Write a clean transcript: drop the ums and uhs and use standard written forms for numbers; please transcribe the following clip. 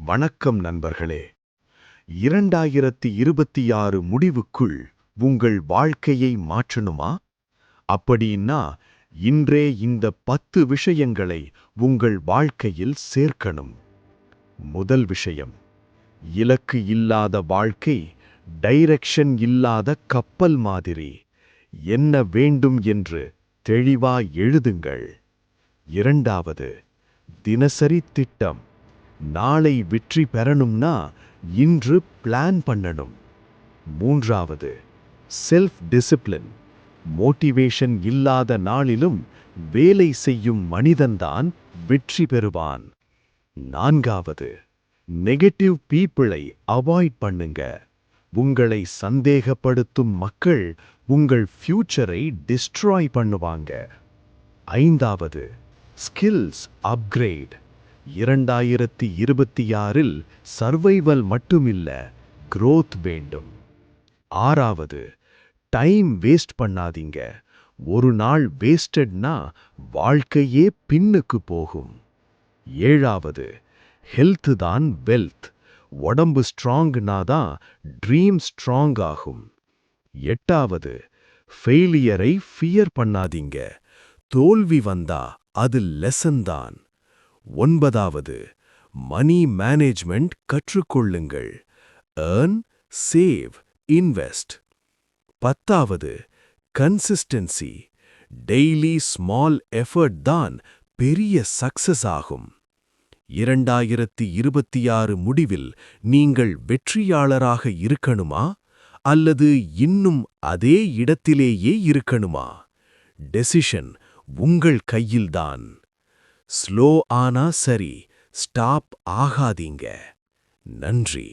வணக்கம் நண்பர்களே. 2026 முடிவுக்குள் உங்கள் வாழ்க்கையை மாற்றணுமா? அப்படின்னா இன்றே இந்த 10 விஷயங்களை உங்கள் வாழ்க்கையில் சேர்க்கணும். முதல் விஷயம், இலக்கு இல்லாத வாழ்க்கை டைரக்ஷன் இல்லாத கப்பல் மாதிரி. என்ன வேண்டும் என்று தெளிவா எழுதுங்கள். இரண்டாவது, தினசரி திட்டம். நாளை வெற்றி பெறணும்னா இன்று பிளான் பண்ணணும். மூன்றாவது, செல்ஃப் டிசிப்ளின். மோட்டிவேஷன் இல்லாத நாளிலும் வேலை செய்யும் மனிதன்தான் வெற்றி பெறுவான். நான்காவது, நெகட்டிவ் பீப்பிளை அவாய்ட் பண்ணுங்க. உங்களை சந்தேகப்படுத்தும் மக்கள் உங்கள் ஃபியூச்சரை டிஸ்ட்ராய் பண்ணுவாங்க. ஐந்தாவது, ஸ்கில்ஸ் அப்கிரேட். 2026இல் சர்வைவல் மட்டுமில்ல, growth வேண்டும். ஆறாவது, டைம் வேஸ்ட் பண்ணாதீங்க. ஒரு நாள் வேஸ்டட்னா வாழ்க்கையே பின்னுக்கு போகும். ஏழாவது, ஹெல்த் தான் வெல்த். உடம்பு ஸ்ட்ராங்னா தான் ட்ரீம் ஸ்ட்ராங் ஆகும். எட்டாவது, ஃபெயிலியரை ஃபியர் பண்ணாதீங்க. தோல்வி வந்தா அது லெசன் தான். ஒன்பதாவது, மணி மேனேஜ்மெண்ட் கற்றுக்கொள்ளுங்கள். Earn, save, invest. பத்தாவது, கன்சிஸ்டன்சி. டெய்லி ஸ்மால் எஃபர்ட் தான் பெரிய சக்சஸ் ஆகும். 2026 முடிவில் நீங்கள் வெற்றியாளராக இருக்கணுமா அல்லது இன்னும் அதே இடத்திலேயே இருக்கணுமா? டெசிஷன் உங்கள் கையில்தான். ஸ்லோ ஆனா சரி, ஸ்டாப் ஆகாதீங்க. நன்றி.